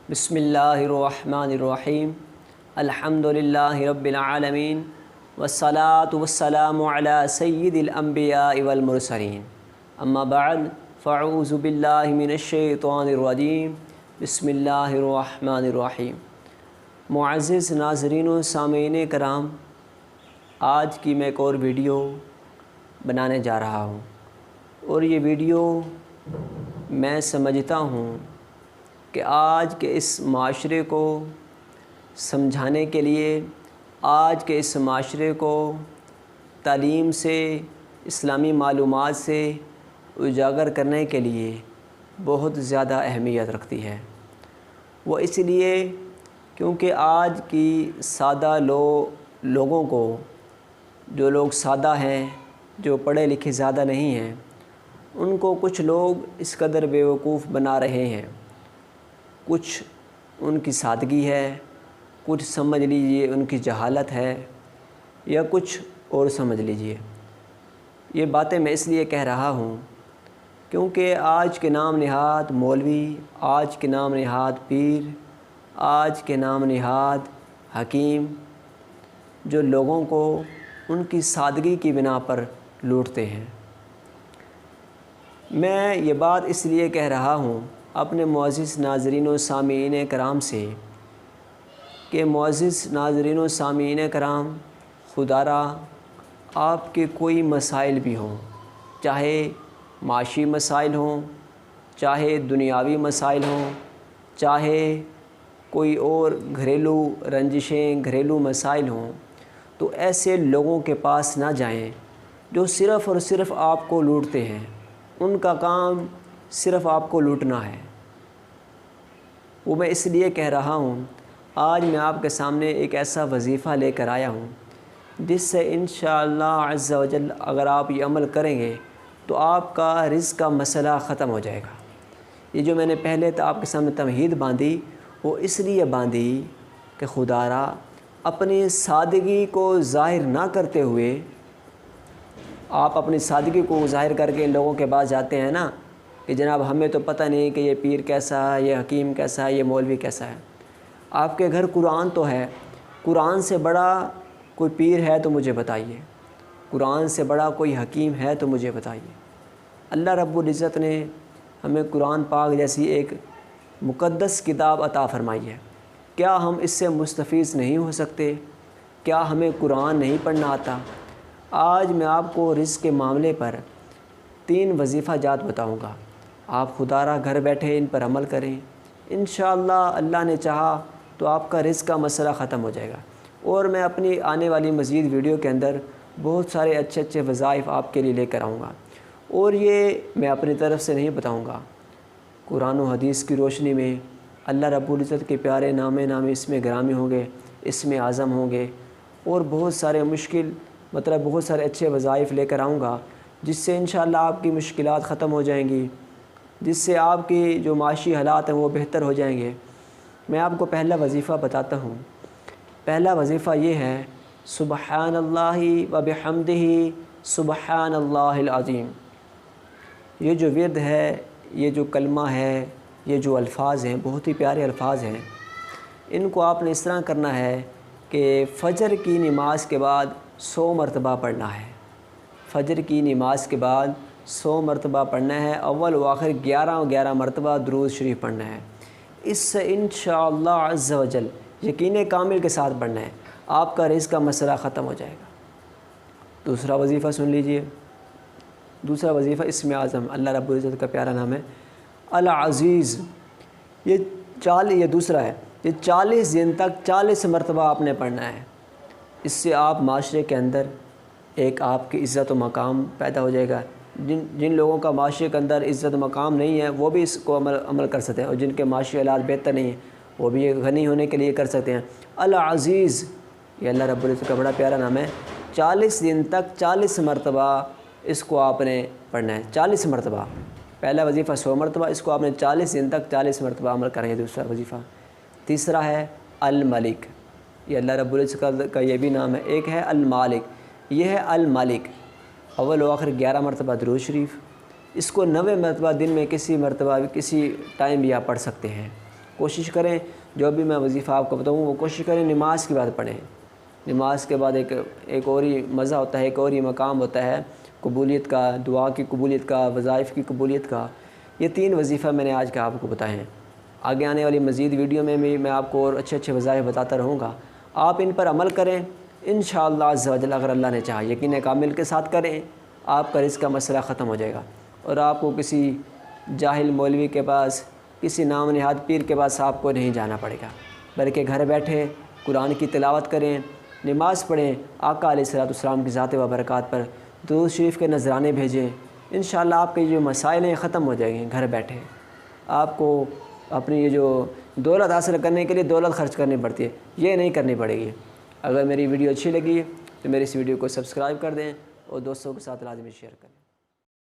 بسم اللہ الرحمن الرحیم الحمد للہ رب العالمین والصلاة والسلام علی سید الانبیاء والمرسلین اما بعد فاعوذ باللہ من الشیطان الرجیم بسم اللہ الرحمن الرحیم۔ معزز ناظرین و سامعین کرام، آج کی میں ایک اور ویڈیو بنانے جا رہا ہوں، اور یہ ویڈیو میں سمجھتا ہوں کہ آج کے اس معاشرے کو سمجھانے کے لیے، آج کے اس معاشرے کو تعلیم سے، اسلامی معلومات سے اجاگر کرنے کے لیے بہت زیادہ اہمیت رکھتی ہے۔ وہ اس لیے کیونکہ آج کی سادہ لوگوں کو، جو لوگ سادہ ہیں، جو پڑھے لکھے زیادہ نہیں ہیں، ان کو کچھ لوگ اس قدر بیوقوف بنا رہے ہیں۔ کچھ ان کی سادگی ہے، کچھ سمجھ لیجئے ان کی جہالت ہے، یا کچھ اور سمجھ لیجئے۔ یہ باتیں میں اس لیے کہہ رہا ہوں کیونکہ آج کے نام نہاد مولوی، آج کے نام نہاد پیر، آج کے نام نہاد حکیم، جو لوگوں کو ان کی سادگی کی بنا پر لوٹتے ہیں۔ میں یہ بات اس لیے کہہ رہا ہوں اپنے معزز ناظرین و سامعین کرام سے کہ معزز ناظرین و سامعین کرام، خدا را آپ کے کوئی مسائل بھی ہوں، چاہے معاشی مسائل ہوں، چاہے دنیاوی مسائل ہوں، چاہے کوئی اور گھریلو رنجشیں، گھریلو مسائل ہوں، تو ایسے لوگوں کے پاس نہ جائیں جو صرف اور صرف آپ کو لوٹتے ہیں۔ ان کا کام صرف آپ کو لوٹنا ہے۔ وہ میں اس لیے کہہ رہا ہوں، آج میں آپ کے سامنے ایک ایسا وظیفہ لے کر آیا ہوں جس سے انشاءاللہ عز و جل اگر آپ یہ عمل کریں گے تو آپ کا رزق کا مسئلہ ختم ہو جائے گا۔ یہ جو میں نے پہلے آپ کے سامنے تمہید باندھی، وہ اس لیے باندھی کہ خدا را اپنی سادگی کو ظاہر نہ کرتے ہوئے، آپ اپنی سادگی کو ظاہر کر کے ان لوگوں کے پاس جاتے ہیں نا کہ جناب ہمیں تو پتہ نہیں کہ یہ پیر کیسا ہے، یہ حکیم کیسا ہے، یہ مولوی کیسا ہے۔ آپ کے گھر قرآن تو ہے، قرآن سے بڑا کوئی پیر ہے تو مجھے بتائیے، قرآن سے بڑا کوئی حکیم ہے تو مجھے بتائیے۔ اللہ رب العزت نے ہمیں قرآن پاک جیسی ایک مقدس کتاب عطا فرمائی ہے، کیا ہم اس سے مستفیض نہیں ہو سکتے؟ کیا ہمیں قرآن نہیں پڑھنا آتا؟ آج میں آپ کو رزق کے معاملے پر 3 وظیفہ جات بتاؤں گا۔ آپ خدا را گھر بیٹھے ان پر عمل کریں، انشاءاللہ اللہ نے چاہا تو آپ کا رزق کا مسئلہ ختم ہو جائے گا۔ اور میں اپنی آنے والی مزید ویڈیو کے اندر بہت سارے اچھے وظائف آپ کے لیے لے کر آؤں گا، اور یہ میں اپنی طرف سے نہیں بتاؤں گا۔ قرآن و حدیث کی روشنی میں اللہ رب العزت کے پیارے نامے اس میں گرامی ہوں گے، اس میں اعظم ہوں گے، اور بہت سارے بہت سارے اچھے وظائف لے کر آؤں گا جس سے انشاءاللہ آپ کی مشکلات ختم ہو جائیں گی، جس سے آپ کی جو معاشی حالات ہیں وہ بہتر ہو جائیں گے۔ میں آپ کو پہلا وظیفہ بتاتا ہوں۔ پہلا وظیفہ یہ ہے، سبحان اللہ و بحمدہ سبحان اللہ العظیم۔ یہ جو ورد ہے، یہ جو کلمہ ہے، یہ جو الفاظ ہیں، بہت ہی پیارے الفاظ ہیں۔ ان کو آپ نے اس طرح کرنا ہے کہ فجر کی نماز کے بعد 100 مرتبہ پڑھنا ہے۔ فجر کی نماز کے بعد 100 مرتبہ پڑھنا ہے، اول و آخر 11 مرتبہ درود شریف پڑھنا ہے۔ اس سے انشاءاللہ عز و جل یقین کامل کے ساتھ پڑھنا ہے، آپ کا رزق کا مسئلہ ختم ہو جائے گا۔ دوسرا وظیفہ سن لیجئے۔ دوسرا وظیفہ اسم اعظم، اللہ رب العزت کا پیارا نام ہے العزیز۔ یہ دوسرا ہے، یہ 40 دن تک 40 مرتبہ آپ نے پڑھنا ہے۔ اس سے آپ معاشرے کے اندر ایک آپ کی عزت و مقام پیدا ہو جائے گا۔ جن لوگوں کا معاشرے کے اندر عزت و مقام نہیں ہے وہ بھی اس کو عمل کر سکتے ہیں، اور جن کے معاشی حالات بہتر نہیں ہیں وہ بھی غنی ہونے کے لیے کر سکتے ہیں۔ العزیز، یہ اللہ رب العزت کا بڑا پیارا نام ہے۔ 40 دن تک 40 مرتبہ اس کو آپ نے پڑھنا ہے، 40 مرتبہ۔ پہلا وظیفہ 100 مرتبہ، اس کو آپ نے 40 دن تک 40 مرتبہ عمل کریں گے۔ دوسرا وظیفہ۔ تیسرا ہے الملک، یہ اللہ رب العزت کا یہ بھی نام ہے۔ ایک ہے المالک، یہ ہے الملک، اول و آخر 11 مرتبہ درود شریف۔ اس کو 90 مرتبہ دن میں کسی مرتبہ کسی ٹائم بھی آپ پڑھ سکتے ہیں۔ کوشش کریں جو بھی میں وظیفہ آپ کو بتاؤں وہ کوشش کریں نماز کے بعد پڑھیں۔ نماز کے بعد ایک اور ہی مزہ ہوتا ہے، ایک اور ہی مقام ہوتا ہے قبولیت کا، دعا کی قبولیت کا، وظائف کی قبولیت کا۔ یہ 3 وظیفہ میں نے آج کا آپ کو بتائے ہیں۔ آگے آنے والی مزید ویڈیو میں بھی میں آپ کو اور اچھے اچھے وظائف بتاتا رہوں گا، آپ ان پر عمل کریں انشاءاللہ عز و جل۔ اگر اللہ نے چاہا یقین کامل کے ساتھ کریں، آپ کا رزق کا مسئلہ ختم ہو جائے گا، اور آپ کو کسی جاہل مولوی کے پاس، کسی نام نہاد پیر کے پاس آپ کو نہیں جانا پڑے گا، بلکہ گھر بیٹھے قرآن کی تلاوت کریں، نماز پڑھیں، آقا علیہ الصلوۃ والسلام کی ذات و برکات پر درود شریف کے نذرانے بھیجیں، انشاءاللہ آپ کے جو مسائل ہیں ختم ہو جائیں گے گھر بیٹھے۔ آپ کو اپنی یہ جو دولت حاصل کرنے کے لیے دولت خرچ کرنی پڑتی ہے، یہ نہیں کرنی پڑے گی۔ اگر میری ویڈیو اچھی لگی تو میری اس ویڈیو کو سبسکرائب کر دیں اور دوستوں کے ساتھ لازمی شیئر کریں۔